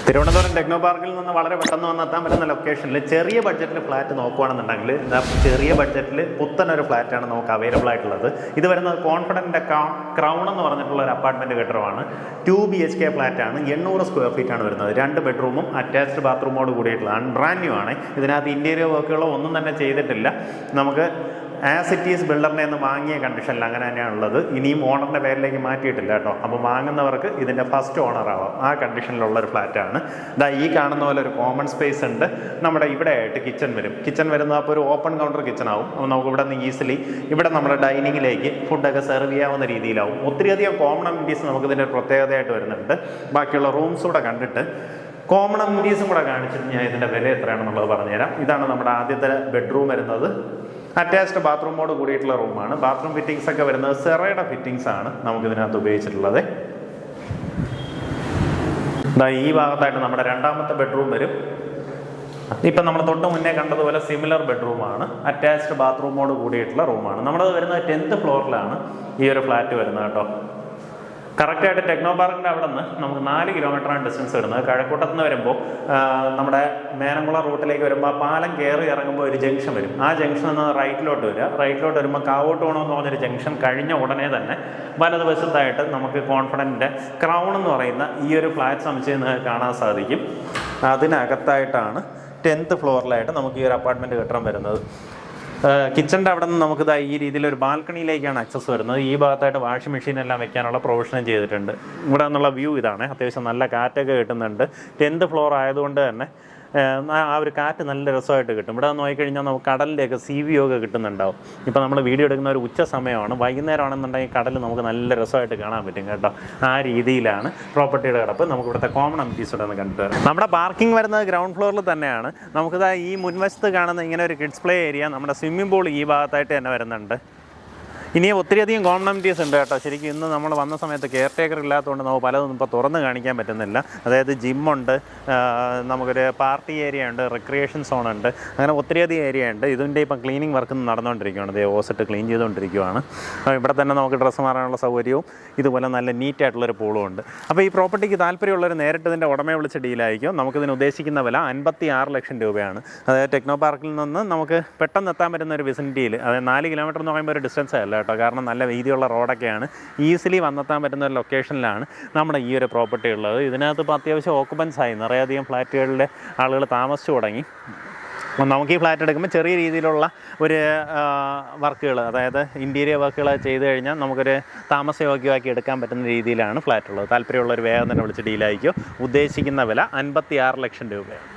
Thiruvananthapuram techno പാർക്കിൽ നിന്ന് വളരെ പെട്ടെന്ന് വന്നെത്താൻ പറ്റുന്ന ലൊക്കേഷനിൽ ചെറിയ ബഡ്ജറ്റിൽ ഫ്ലാറ്റ് നോക്കുകയാണെന്നുണ്ടെങ്കിൽ ചെറിയ ബഡ്ജറ്റിൽ പുത്തനൊരു ഫ്ലാറ്റാണ് നമുക്ക് അവൈലബിൾ ആയിട്ടുള്ളത്. ഇത് വരുന്നത് കോൺഫിഡൻറ്റിൻ്റെ ക്രൗൺ എന്ന് പറഞ്ഞിട്ടുള്ള ഒരു അപ്പാർട്ട്മെൻറ്റ് കെട്ടിടമാണ്. 2 BHK ഫ്ലാറ്റാണ്. 800 സ്ക്വയർ ഫീറ്റാണ് വരുന്നത്. 2 ബെഡ്റൂമും അറ്റാച്ച്ഡ് ബാത്റൂമോട് കൂടിയിട്ടുള്ളതാണ്. ബ്രാൻഡ് ന്യൂ ആണ്. ഇതിനകത്ത് ഇൻറ്റീരിയർ വർക്കുകളോ ഒന്നും തന്നെ ചെയ്തിട്ടില്ല. നമുക്ക് ആസ് ഇറ്റ് ഈസ് ബിൽഡറിനെ നിന്ന് വാങ്ങിയ കണ്ടീഷനിൽ അങ്ങനെ തന്നെയാണുള്ളത്. ഇനിയും ഓണറിൻ്റെ പേരിലേക്ക് മാറ്റിയിട്ടില്ല കേട്ടോ. അപ്പോൾ വാങ്ങുന്നവർക്ക് ഇതിൻ്റെ ഫസ്റ്റ് ഓണർ ആവാം. ആ കണ്ടീഷനിലുള്ളൊരു ഫ്ലാറ്റാണ്. ഈ കാണുന്ന പോലെ ഒരു കോമൺ സ്പേസ് ഉണ്ട്. നമ്മുടെ ഇവിടെ ആയിട്ട് കിച്ചൺ വരും. കിച്ചൺ വരുന്നത് അപ്പോൾ ഒരു ഓപ്പൺ കൗണ്ടർ കിച്ചൺ ആവും. അപ്പോൾ നമുക്ക് ഇവിടെ നിന്ന് ഈസിലി ഇവിടെ നമ്മുടെ ഡൈനിങ്ങിലേക്ക് ഫുഡൊക്കെ സെർവ് ചെയ്യാവുന്ന രീതിയിലാവും. ഒത്തിരിയധികം കോമൺ അമ്യൂണിറ്റീസ് നമുക്കിതിൻ്റെ പ്രത്യേകതയായിട്ട് വരുന്നുണ്ട്. ബാക്കിയുള്ള റൂംസ് കൂടെ കണ്ടിട്ട് കോമൺ അമ്യൂണിറ്റീസും കൂടെ കാണിച്ചിട്ട് ഞാൻ ഇതിൻ്റെ വില എത്രയാണെന്നുള്ളത് പറഞ്ഞുതരാം. ഇതാണ് നമ്മുടെ ആദ്യത്തെ ബെഡ്റൂം വരുന്നത്. അറ്റാച്ച്ഡ് ബാത്റൂമോട് കൂടിയിട്ടുള്ള റൂമാണ്. ബാത്റൂം ഫിറ്റിങ്സ് ഒക്കെ വരുന്നത് സെറയുടെ ഫിറ്റിങ്സ് ആണ് നമുക്കിതിനകത്ത് ഉപയോഗിച്ചിട്ടുള്ളത്. ഈ ഭാഗത്തായിട്ട് നമ്മുടെ രണ്ടാമത്തെ ബെഡ്റൂം വരും. ഇപ്പം നമ്മൾ തൊട്ട് മുന്നേ കണ്ടതുപോലെ സിമിലർ ബെഡ്റൂമാണ്. അറ്റാച്ച്ഡ് ബാത്റൂമോട് കൂടിയിട്ടുള്ള റൂമാണ്. നമ്മളത് വരുന്നത് 10th ഫ്ലോറിലാണ് ഈ ഒരു ഫ്ലാറ്റ് വരുന്നത് കേട്ടോ. കറക്റ്റായിട്ട് ടെക്നോ പാർക്കിൻ്റെ അവിടെ നിന്ന് നമുക്ക് 4 കിലോമീറ്ററാണ് ഡിസ്റ്റൻസ് വരുന്നത്. കഴക്കൂട്ടത്ത് നിന്ന് വരുമ്പോൾ നമ്മുടെ മേനംകുളം റൂട്ടിലേക്ക് വരുമ്പോൾ ആ പാലം കയറി ഇറങ്ങുമ്പോൾ ഒരു ജംഗ്ഷൻ വരും. ആ ജംഗ്ഷനിൽ നിന്ന് റൈറ്റിലോട്ട് വരിക. റൈറ്റിലോട്ട് വരുമ്പോൾ കാവോട്ട് വേണമെന്ന് പറഞ്ഞൊരു ജംഗ്ഷൻ കഴിഞ്ഞ ഉടനെ തന്നെ വലതുവശത്തായിട്ട് നമുക്ക് കോൺഫിഡൻറ്റിൻ്റെ ക്രൗൺ എന്ന് പറയുന്ന ഈ ഒരു ഫ്ലാറ്റ് സമുച്ചയം കാണാൻ സാധിക്കും. അതിനകത്തായിട്ടാണ് 10th ഫ്ലോറിലായിട്ട് നമുക്ക് ഈ ഒരു അപ്പാർട്ട്മെൻറ്റ് കെട്ടിടം വരുന്നത്. കിച്ചൻ്റെ അവിടെ നിന്ന് നമുക്ക് ഈ രീതിയിലൊരു ബാൽക്കണിയിലേക്കാണ് ആക്സസ് വരുന്നത്. ഈ ഭാഗത്തായിട്ട് വാഷിംഗ് മെഷീൻ എല്ലാം വെക്കാനുള്ള പ്രൊവിഷനും ചെയ്തിട്ടുണ്ട്. ഇവിടെ നിന്നുള്ള വ്യൂ ഇതാണ്. അത്യാവശ്യം നല്ല കാറ്റൊക്കെ കിട്ടുന്നുണ്ട്. 10th ഫ്ലോർ ആയതുകൊണ്ട് തന്നെ ആ ഒരു കാറ്റ് നല്ല രസമായിട്ട് കിട്ടും. ഇവിടെ നോക്കിക്കഴിഞ്ഞാൽ നമുക്ക് കടലിലേക്ക് CVO ഒക്കെ കിട്ടുന്നുണ്ടാവും. ഇപ്പോൾ നമ്മൾ വീഡിയോ എടുക്കുന്ന ഒരു ഉച്ച സമയമാണ്. വൈകുന്നേരമാണെന്നുണ്ടെങ്കിൽ കടൽ നമുക്ക് നല്ല രസമായിട്ട് കാണാൻ പറ്റും കേട്ടോ. ആ രീതിയിലാണ് പ്രോപ്പർട്ടിയുടെ കിടപ്പ്. നമുക്ക് ഇവിടുത്തെ കോമൺ അമ്യൂണിറ്റീസ് ഇവിടെ നിന്ന് കണ്ടു വരാം. നമ്മുടെ പാർക്കിംഗ് വരുന്നത് ഗ്രൗണ്ട് ഫ്ലോറിൽ തന്നെയാണ്. നമുക്കിതാ ഈ മുൻവശത്ത് കാണുന്ന ഇങ്ങനെ ഒരു കിഡ്സ് പ്ലേ ഏരിയ, നമ്മുടെ സ്വിമ്മിംഗ് പൂൾ ഈ ഭാഗത്തായിട്ട് തന്നെ വരുന്നുണ്ട്. ഇനിയും ഒത്തിരിയധികം കോമൺ അമ്യൂണിറ്റീസ് ഉണ്ട് കേട്ടോ. ശരിക്കും ഇന്ന് നമ്മൾ വന്ന സമയത്ത് കെയർ ടേക്കർ ഇല്ലാത്തതുകൊണ്ട് നമുക്ക് പലതൊന്നും ഇപ്പോൾ തുറന്ന് കാണിക്കാൻ പറ്റുന്നില്ല. അതായത് ജിമ്മുണ്ട്, നമുക്കൊരു പാർട്ടി ഏരിയ ഉണ്ട്, റിക്രിയേഷൻ സോൺ ഉണ്ട്, അങ്ങനെ ഒത്തിരിയധികം ഏരിയ ഉണ്ട്. ഇതിൻ്റെ ഇപ്പം ക്ലീനിങ് വർക്ക് നടന്നുകൊണ്ടിരിക്കുകയാണ്. ഓസിട്ട് ക്ലീൻ ചെയ്തുകൊണ്ടിരിക്കുകയാണ്. ഇവിടെ തന്നെ നമുക്ക് ഡ്രസ്സ് മാറാനുള്ള സൗകര്യവും ഇതുപോലെ നല്ല നീറ്റായിട്ടുള്ളൊരു പൂളും ഉണ്ട്. അപ്പോൾ ഈ പ്രോപ്പർട്ടിക്ക് താല്പര്യമുള്ളവർ നേരിട്ട് ഇതിൻ്റെ ഉടമയെ വിളിച്ച് ഡീലായിരിക്കും. നമുക്കിതിന് ഉദ്ദേശിക്കുന്ന വില 56 ലക്ഷം രൂപയാണ്. അതായത് ടെക്നോ പാർക്കിൽ നിന്ന് നമുക്ക് പെട്ടെന്ന് എത്താൻ പറ്റുന്ന ഒരു വിസിനിറ്റിയിൽ, അതായത് 4 കിലോമീറ്റർ എന്ന് പറയുമ്പോൾ ഒരു ഡിസ്റ്റൻസ് അല്ല കേട്ടോ. കാരണം നല്ല വീതിയുള്ള റോഡൊക്കെയാണ്. ഈസിലി വന്നെത്താൻ പറ്റുന്ന ഒരു ലൊക്കേഷനിലാണ് നമ്മുടെ ഈ ഒരു പ്രോപ്പർട്ടി ഉള്ളത്. ഇതിനകത്ത് ഇപ്പോൾ അത്യാവശ്യം ഓക്കുപ്പൻസ് ആയി. നിറയധികം ഫ്ലാറ്റുകളിലെ ആളുകൾ താമസിച്ചു തുടങ്ങി. നമുക്ക് ഈ ഫ്ലാറ്റ് എടുക്കുമ്പോൾ ചെറിയ രീതിയിലുള്ള ഒരു വർക്കുകൾ, അതായത് ഇൻറ്റീരിയർ വർക്കുകൾ ചെയ്ത് കഴിഞ്ഞാൽ നമുക്കൊരു താമസയോഗ്യമാക്കി എടുക്കാൻ പറ്റുന്ന രീതിയിലാണ് ഫ്ലാറ്റ് ഉള്ളത്. താല്പര്യമുള്ളൊരു വേഗം തന്നെ വിളിച്ച് ഡീലായിരിക്കും. ഉദ്ദേശിക്കുന്ന വില 56 ലക്ഷം രൂപയാണ്.